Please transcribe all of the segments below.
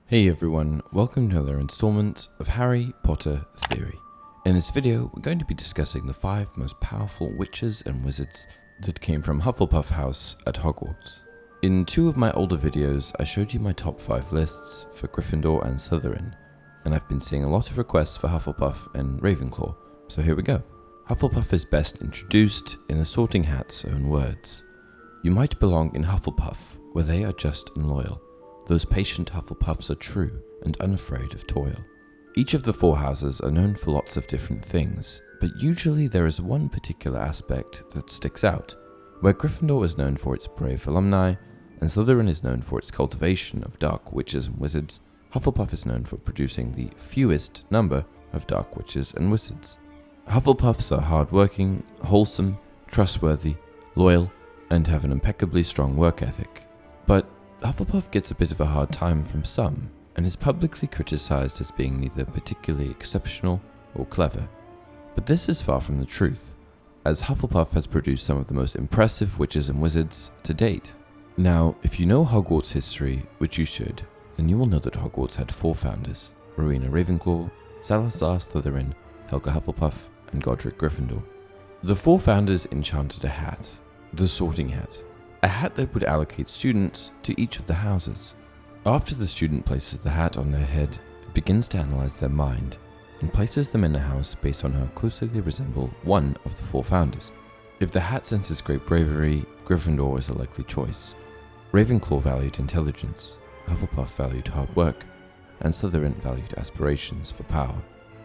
Hey everyone, welcome to another installment of Harry Potter Theory. In this video, we're going to be discussing the 5 most powerful witches and wizards that came from Hufflepuff House at Hogwarts. In 2 of my older videos, I showed you my top 5 lists for Gryffindor and Slytherin, and I've been seeing a lot of requests for Hufflepuff and Ravenclaw, so here we go. Hufflepuff is best introduced in the Sorting Hat's own words. You might belong in Hufflepuff, where they are just and loyal. Those patient Hufflepuffs are true and unafraid of toil. Each of the 4 houses are known for lots of different things, but usually there is one particular aspect that sticks out. Where Gryffindor is known for its brave alumni, and Slytherin is known for its cultivation of dark witches and wizards, Hufflepuff is known for producing the fewest number of dark witches and wizards. Hufflepuffs are hardworking, wholesome, trustworthy, loyal, and have an impeccably strong work ethic. But Hufflepuff gets a bit of a hard time from some, and is publicly criticized as being neither particularly exceptional or clever. But this is far from the truth, as Hufflepuff has produced some of the most impressive witches and wizards to date. Now, if you know Hogwarts history, which you should, then you will know that Hogwarts had 4 founders: Rowena Ravenclaw, Salazar Slytherin, Helga Hufflepuff, and Godric Gryffindor. The 4 founders enchanted a hat, the Sorting Hat, a hat that would allocate students to each of the houses. After the student places the hat on their head, it begins to analyze their mind and places them in a house based on how closely they resemble one of the 4 founders. If the hat senses great bravery, Gryffindor is a likely choice. Ravenclaw valued intelligence, Hufflepuff valued hard work, and Slytherin valued aspirations for power.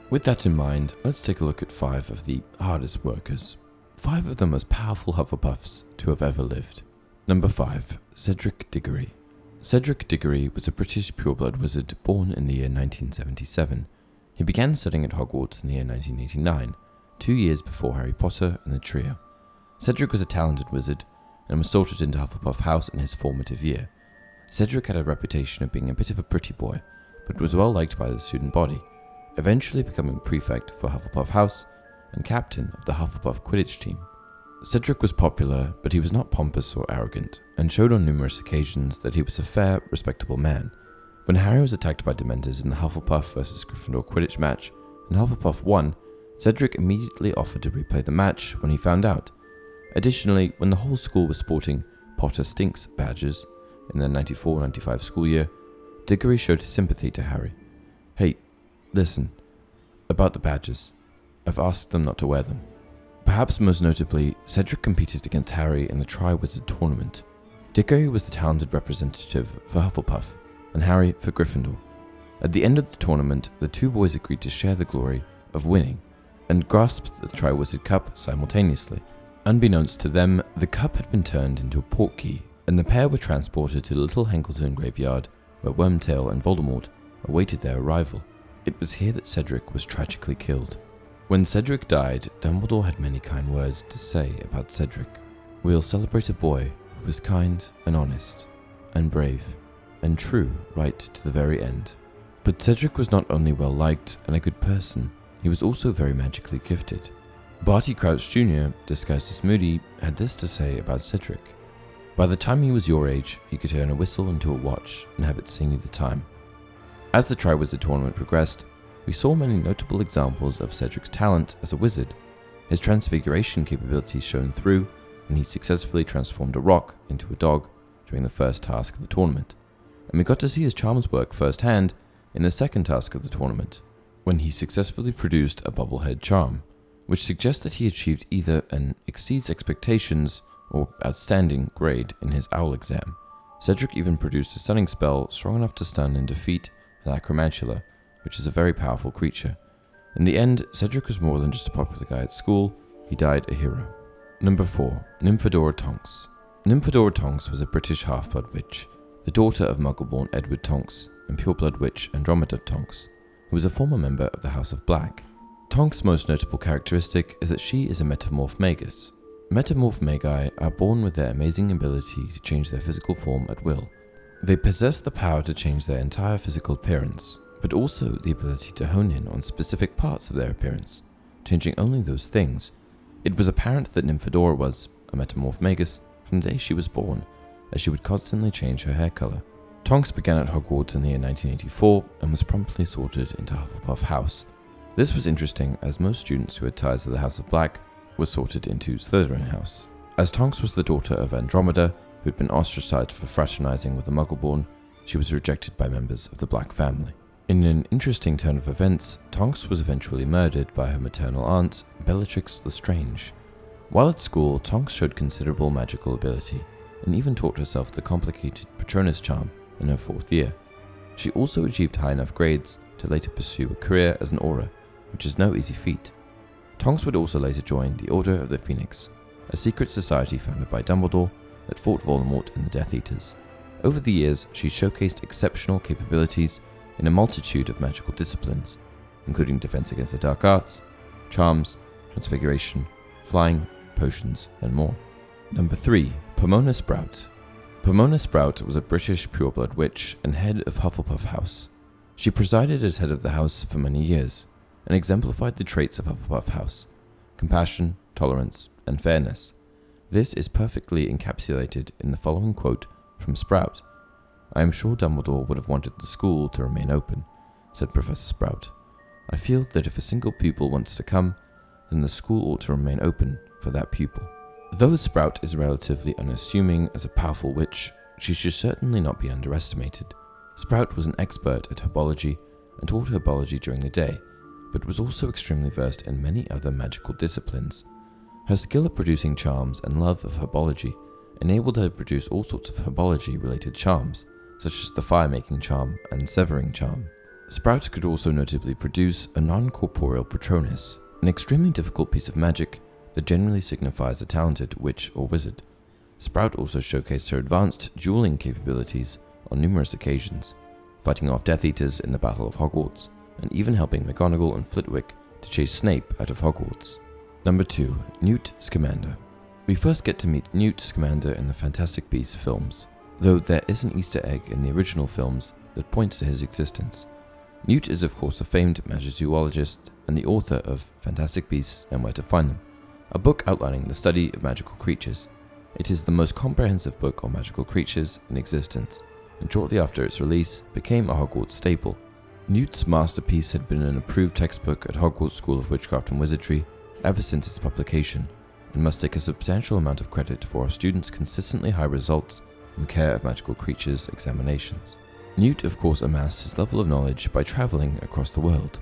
With that in mind, let's take a look at 5 of the hardest workers. 5 of the most powerful Hufflepuffs to have ever lived. Number 5. Cedric Diggory. Cedric Diggory was a British pureblood wizard born in the year 1977. He began studying at Hogwarts in the year 1989, 2 years before Harry Potter and the trio. Cedric was a talented wizard and was sorted into Hufflepuff House in his formative year. Cedric had a reputation of being a bit of a pretty boy, but was well liked by the student body, eventually becoming prefect for Hufflepuff House and captain of the Hufflepuff Quidditch team. Cedric was popular, but he was not pompous or arrogant, and showed on numerous occasions that he was a fair, respectable man. When Harry was attacked by Dementors in the Hufflepuff vs Gryffindor Quidditch match, and Hufflepuff won, Cedric immediately offered to replay the match when he found out. Additionally, when the whole school was sporting Potter Stinks badges in the 94-95 school year, Diggory showed his sympathy to Harry. "Hey, listen, about the badges. I've asked them not to wear them." Perhaps most notably, Cedric competed against Harry in the Tri-Wizard tournament. Diggory was the talented representative for Hufflepuff, and Harry for Gryffindor. At the end of the tournament, the 2 boys agreed to share the glory of winning, and grasped the Tri-Wizard Cup simultaneously. Unbeknownst to them, the cup had been turned into a portkey, and the pair were transported to the Little Hankleton graveyard, where Wormtail and Voldemort awaited their arrival. It was here that Cedric was tragically killed. When Cedric died, Dumbledore had many kind words to say about Cedric. "We'll celebrate a boy who was kind and honest, and brave, and true right to the very end." But Cedric was not only well liked and a good person, he was also very magically gifted. Barty Crouch Jr., disguised as Moody, had this to say about Cedric. "By the time he was your age, he could turn a whistle into a watch and have it sing you the time." As the Tri-Wizard tournament progressed, we saw many notable examples of Cedric's talent as a wizard. His transfiguration capabilities shone through when he successfully transformed a rock into a dog during the first task of the tournament, and we got to see his charms work firsthand in the second task of the tournament, when he successfully produced a bubblehead charm, which suggests that he achieved either an exceeds expectations or outstanding grade in his owl exam. Cedric even produced a stunning spell strong enough to stun and defeat an acromantula, which is a very powerful creature. In the end, Cedric was more than just a popular guy at school, he died a hero. Number 4. Nymphadora Tonks. Nymphadora Tonks was a British half-blood witch, the daughter of Muggle-born Edward Tonks and pureblood witch Andromeda Tonks, who was a former member of the House of Black. Tonks' most notable characteristic is that she is a metamorph magus. Metamorph magi are born with their amazing ability to change their physical form at will. They possess the power to change their entire physical appearance, but also the ability to hone in on specific parts of their appearance, changing only those things. It was apparent that Nymphadora was a metamorph magus from the day she was born, as she would constantly change her hair color. Tonks began at Hogwarts in the year 1984 and was promptly sorted into Hufflepuff House. This was interesting as most students who had ties to the House of Black were sorted into Slytherin House. As Tonks was the daughter of Andromeda, who had been ostracized for fraternizing with the Muggleborn, she was rejected by members of the Black family. In an interesting turn of events, Tonks was eventually murdered by her maternal aunt, Bellatrix Lestrange. While at school, Tonks showed considerable magical ability, and even taught herself the complicated Patronus charm in her 4th year. She also achieved high enough grades to later pursue a career as an Auror, which is no easy feat. Tonks would also later join the Order of the Phoenix, a secret society founded by Dumbledore that fought Voldemort and the Death Eaters. Over the years, she showcased exceptional capabilities in a multitude of magical disciplines, including defense against the dark arts, charms, transfiguration, flying, potions, and more. Number 3. Pomona Sprout. Pomona Sprout was a British pureblood witch and head of Hufflepuff House. She presided as head of the house for many years, and exemplified the traits of Hufflepuff House: compassion, tolerance, and fairness. This is perfectly encapsulated in the following quote from Sprout. "I am sure Dumbledore would have wanted the school to remain open," said Professor Sprout. "I feel that if a single pupil wants to come, then the school ought to remain open for that pupil." Though Sprout is relatively unassuming as a powerful witch, she should certainly not be underestimated. Sprout was an expert at herbology and taught herbology during the day, but was also extremely versed in many other magical disciplines. Her skill at producing charms and love of herbology enabled her to produce all sorts of herbology-related charms, such as the fire-making charm and severing charm. Sprout could also notably produce a non-corporeal Patronus, an extremely difficult piece of magic that generally signifies a talented witch or wizard. Sprout also showcased her advanced dueling capabilities on numerous occasions, fighting off Death Eaters in the Battle of Hogwarts, and even helping McGonagall and Flitwick to chase Snape out of Hogwarts. Number 2. Newt Scamander. We first get to meet Newt Scamander in the Fantastic Beasts films, though there is an Easter egg in the original films that points to his existence. Newt is of course a famed magizoologist and the author of Fantastic Beasts and Where to Find Them, a book outlining the study of magical creatures. It is the most comprehensive book on magical creatures in existence, and shortly after its release became a Hogwarts staple. Newt's masterpiece had been an approved textbook at Hogwarts School of Witchcraft and Wizardry ever since its publication, and must take a substantial amount of credit for our students' consistently high results in care of magical creatures examinations. Newt of course amassed his level of knowledge by travelling across the world.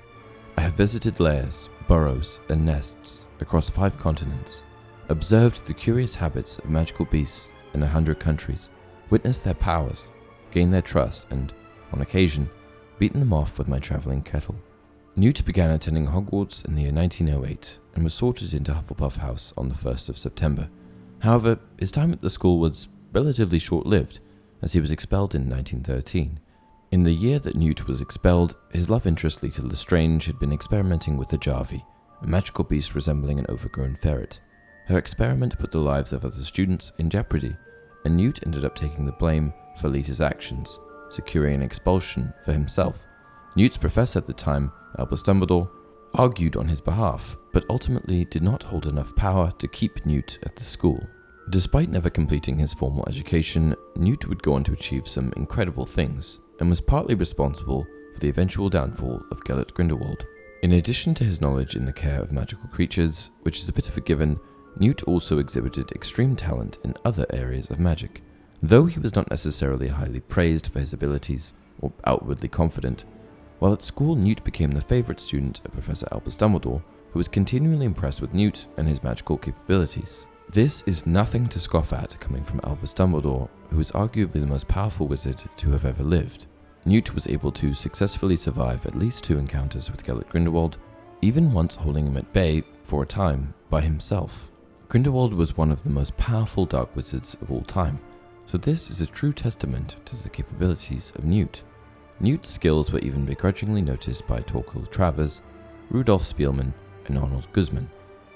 "I have visited lairs, burrows, and nests across 5 continents, observed the curious habits of magical beasts in 100 countries, witnessed their powers, gained their trust, and, on occasion, beaten them off with my travelling kettle." Newt began attending Hogwarts in the year 1908 and was sorted into Hufflepuff House on the 1st of September. However, his time at the school was relatively short-lived, as he was expelled in 1913. In the year that Newt was expelled, his love interest Leta Lestrange had been experimenting with the Jarvie, a magical beast resembling an overgrown ferret. Her experiment put the lives of other students in jeopardy, and Newt ended up taking the blame for Leta's actions, securing an expulsion for himself. Newt's professor at the time, Albus Dumbledore, argued on his behalf, but ultimately did not hold enough power to keep Newt at the school. Despite never completing his formal education, Newt would go on to achieve some incredible things, and was partly responsible for the eventual downfall of Gellert Grindelwald. In addition to his knowledge in the care of magical creatures, which is a bit of a given, Newt also exhibited extreme talent in other areas of magic. Though he was not necessarily highly praised for his abilities, or outwardly confident, while at school Newt became the favourite student of Professor Albus Dumbledore, who was continually impressed with Newt and his magical capabilities. This is nothing to scoff at coming from Albus Dumbledore, who is arguably the most powerful wizard to have ever lived. Newt was able to successfully survive at least 2 encounters with Gellert Grindelwald, even once holding him at bay for a time by himself. Grindelwald was one of the most powerful dark wizards of all time, so this is a true testament to the capabilities of Newt. Newt's skills were even begrudgingly noticed by Torquil Travers, Rudolf Spielmann, and Arnold Guzman,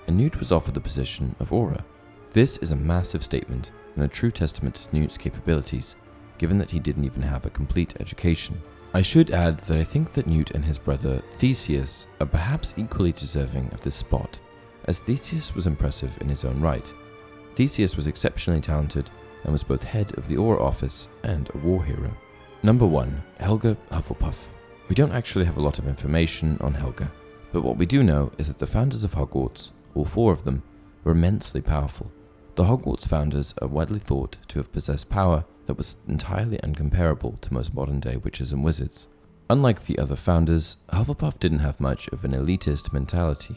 and Newt was offered the position of Auror. This is a massive statement and a true testament to Newt's capabilities, given that he didn't even have a complete education. I should add that I think that Newt and his brother Theseus are perhaps equally deserving of this spot, as Theseus was impressive in his own right. Theseus was exceptionally talented and was both head of the Auror office and a war hero. Number 1. Helga Hufflepuff. We don't actually have a lot of information on Helga, but what we do know is that the founders of Hogwarts, all 4 of them, were immensely powerful. The Hogwarts founders are widely thought to have possessed power that was entirely incomparable to most modern-day witches and wizards. Unlike the other founders, Hufflepuff didn't have much of an elitist mentality,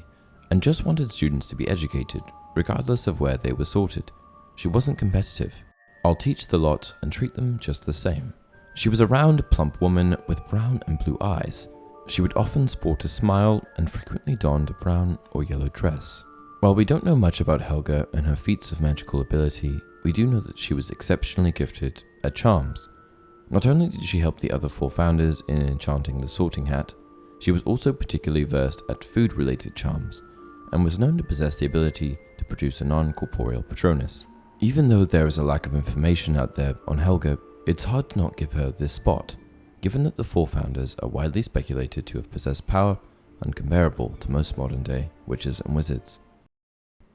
and just wanted students to be educated, regardless of where they were sorted. She wasn't competitive. I'll teach the lot and treat them just the same. She was a round, plump woman with brown and blue eyes. She would often sport a smile and frequently donned a brown or yellow dress. While we don't know much about Helga and her feats of magical ability, we do know that she was exceptionally gifted at charms. Not only did she help the other 4 founders in enchanting the Sorting Hat, she was also particularly versed at food-related charms, and was known to possess the ability to produce a non-corporeal Patronus. Even though there is a lack of information out there on Helga, it's hard to not give her this spot, given that the 4 founders are widely speculated to have possessed power uncomparable to most modern-day witches and wizards.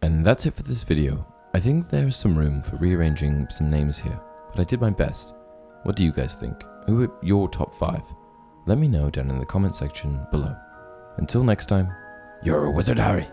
And that's it for this video. I think there is some room for rearranging some names here, but I did my best. What do you guys think? Who are your top 5? Let me know down in the comment section below. Until next time, you're a wizard, Harry.